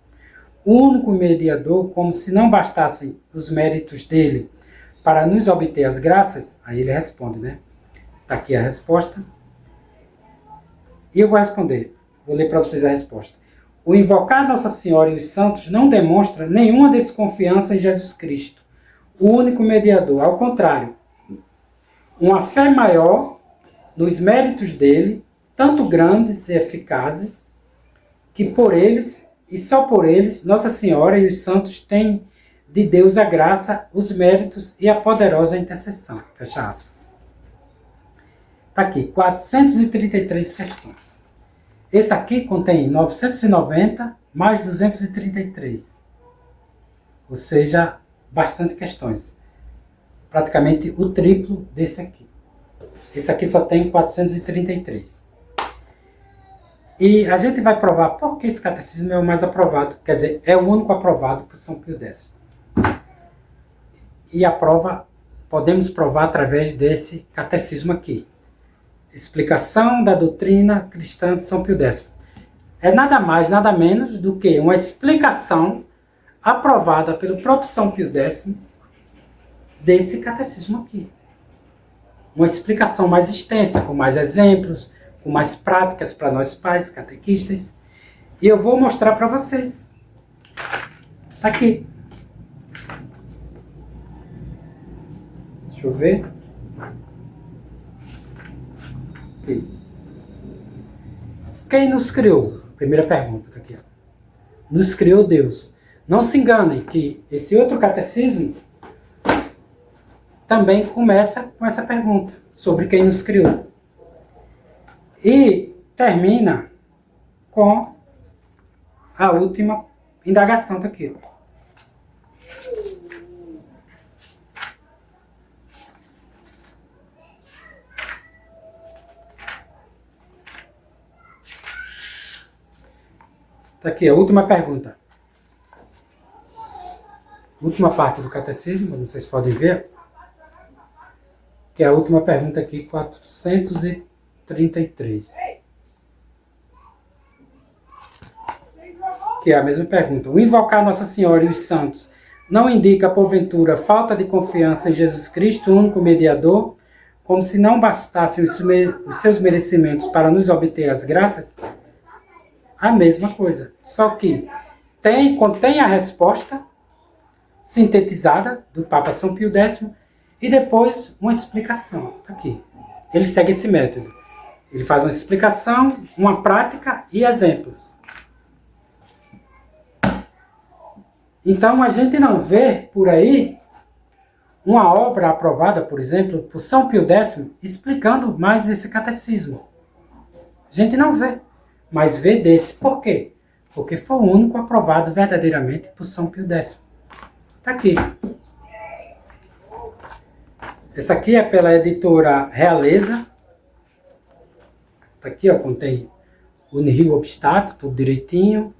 o único mediador, como se não bastassem os méritos dele para nos obter as graças? Aí ele responde, né? Está aqui a resposta. E eu vou responder. Vou ler para vocês a resposta. O invocar Nossa Senhora e os santos não demonstra nenhuma desconfiança em Jesus Cristo, o único mediador. Ao contrário, uma fé maior nos méritos dele, tanto grandes e eficazes, que por eles, e só por eles, Nossa Senhora e os santos têm de Deus a graça, os méritos e a poderosa intercessão. Fecha aspas. Está aqui, 433 questões. Esse aqui contém 990 mais 233. Ou seja, bastante questões. Praticamente o triplo desse aqui. Esse aqui só tem 433. E a gente vai provar por que esse catecismo é o mais aprovado. Quer dizer, é o único aprovado por São Pio X. E a prova, podemos provar através desse catecismo aqui. Explicação da doutrina cristã de São Pio X. É nada mais, nada menos do que uma explicação aprovada pelo próprio São Pio X desse catecismo aqui. Uma explicação mais extensa, com mais exemplos, com mais práticas para nós pais, catequistas. E eu vou mostrar para vocês. Está aqui. Deixa eu ver. Aqui. Quem nos criou? Primeira pergunta aqui. Nos criou Deus. Não se enganem que esse outro catecismo também começa com essa pergunta sobre quem nos criou. E termina com a última indagação aqui. Está aqui a última pergunta. Última parte do catecismo, não sei se podem ver. Que é a última pergunta aqui, 433. Que é a mesma pergunta. O invocar Nossa Senhora e os santos não indica, porventura, falta de confiança em Jesus Cristo, único mediador, como se não bastassem os seus merecimentos para nos obter as graças? A mesma coisa. Só que contém a resposta sintetizada do Papa São Pio X e depois uma explicação. Tá aqui. Ele segue esse método. Ele faz uma explicação, uma prática e exemplos. Então a gente não vê por aí uma obra aprovada, por exemplo, por São Pio X, explicando mais esse catecismo. A gente não vê, mas vê desse. Por quê? Porque foi o único aprovado verdadeiramente por São Pio X. Está aqui. Essa aqui é pela editora Realeza. Está aqui, ó, contém o Nihil Obstato, tudo direitinho,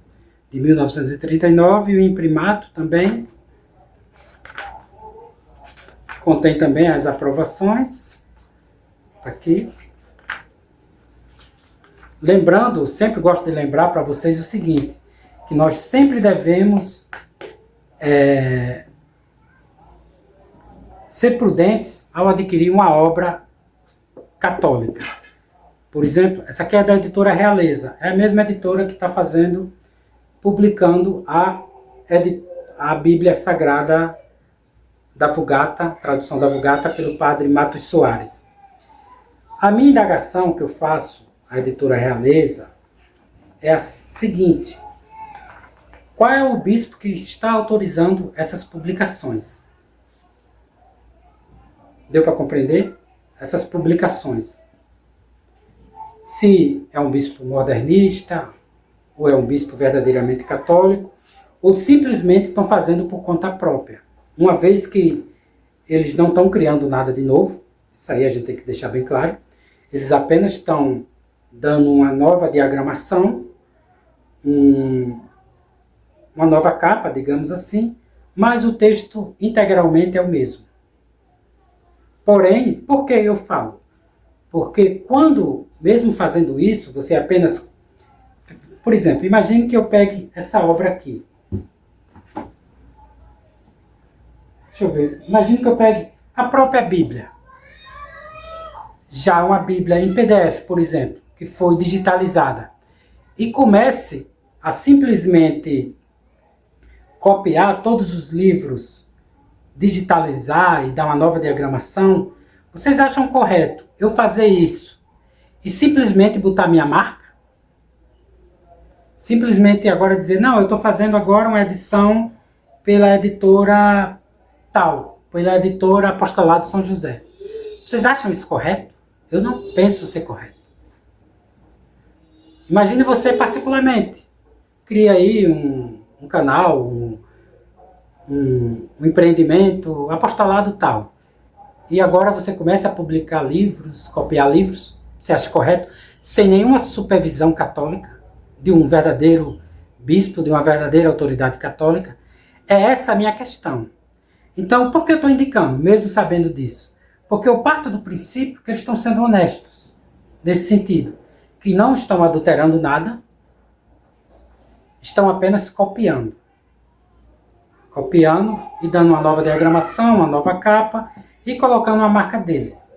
de 1939, e o imprimato também. Contém também as aprovações. Está aqui. Lembrando, sempre gosto de lembrar para vocês o seguinte, que nós sempre devemos ser prudentes ao adquirir uma obra católica. Por exemplo, essa aqui é da editora Realeza. É a mesma editora que está publicando a Bíblia Sagrada da Vulgata, tradução da Vulgata pelo padre Matos Soares. A minha indagação que eu faço à editora Realeza é a seguinte: qual é o bispo que está autorizando essas publicações? Deu para compreender? Essas publicações. Se é um bispo modernista, ou é um bispo verdadeiramente católico, ou simplesmente estão fazendo por conta própria. Uma vez que eles não estão criando nada de novo, isso aí a gente tem que deixar bem claro, eles apenas estão dando uma nova diagramação, uma nova capa, digamos assim, mas o texto integralmente é o mesmo. Porém, por que eu falo? Porque quando, mesmo fazendo isso, você apenas... Por exemplo, imagine que eu pegue essa obra aqui. Deixa eu ver. Imagine que eu pegue a própria Bíblia. Já uma Bíblia em PDF, por exemplo, que foi digitalizada. E comece a simplesmente copiar todos os livros, digitalizar e dar uma nova diagramação. Vocês acham correto eu fazer isso e simplesmente botar minha marca? Simplesmente agora dizer, não, eu estou fazendo agora uma edição pela editora tal, pela editora Apostolado São José. Vocês acham isso correto? Eu não penso ser correto. Imagine você particularmente. Cria aí um canal, um empreendimento, apostolado tal. E agora você começa a publicar livros, copiar livros. Você acha correto? Sem nenhuma supervisão católica, de um verdadeiro bispo, de uma verdadeira autoridade católica? É essa a minha questão. Então, por que eu estou indicando, mesmo sabendo disso? Porque eu parto do princípio que eles estão sendo honestos, nesse sentido, que não estão adulterando nada, estão apenas copiando. Copiando e dando uma nova diagramação, uma nova capa e colocando a marca deles.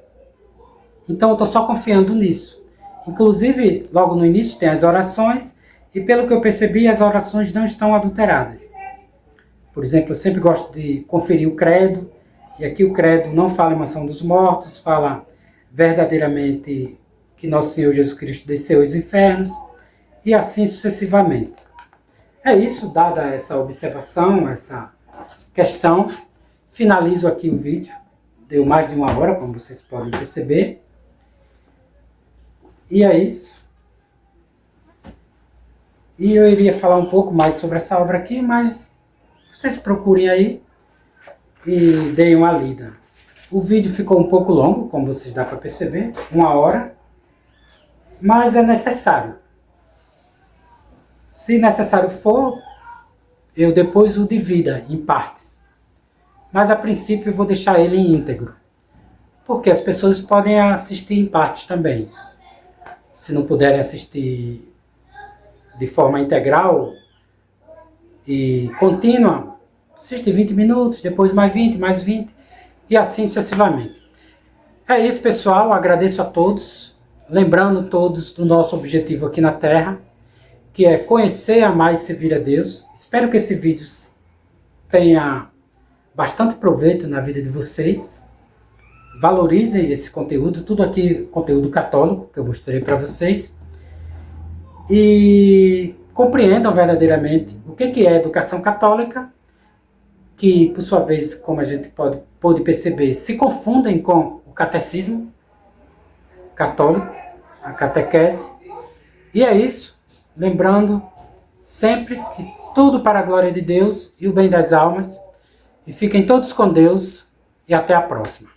Então eu estou só confiando nisso. Inclusive, logo no início tem as orações e pelo que eu percebi, as orações não estão adulteradas. Por exemplo, eu sempre gosto de conferir o credo, e aqui o credo não fala em mansão dos mortos, fala verdadeiramente que Nosso Senhor Jesus Cristo desceu aos infernos, e assim sucessivamente. É isso, dada essa observação, essa questão, finalizo aqui o vídeo. Deu mais de 1 hora, como vocês podem perceber. E é isso. E eu iria falar um pouco mais sobre essa obra aqui, mas vocês procurem aí e deem uma lida. O vídeo ficou um pouco longo, como vocês dão para perceber, 1 hora, mas é necessário. Se necessário for, eu depois o divida em partes. Mas a princípio eu vou deixar ele íntegro, porque as pessoas podem assistir em partes também. Se não puderem assistir de forma integral e contínua, assiste 20 minutos, depois mais 20, mais 20, e assim sucessivamente. É isso, pessoal. Agradeço a todos. Lembrando todos do nosso objetivo aqui na Terra, que é conhecer, amar e servir a Deus. Espero que esse vídeo tenha bastante proveito na vida de vocês. Valorizem esse conteúdo, tudo aqui conteúdo católico que eu mostrei para vocês. E compreendam verdadeiramente o que é educação católica, que por sua vez, como a gente pode perceber, se confundem com o catecismo católico, a catequese. E é isso, lembrando sempre que tudo para a glória de Deus e o bem das almas. E fiquem todos com Deus e até a próxima.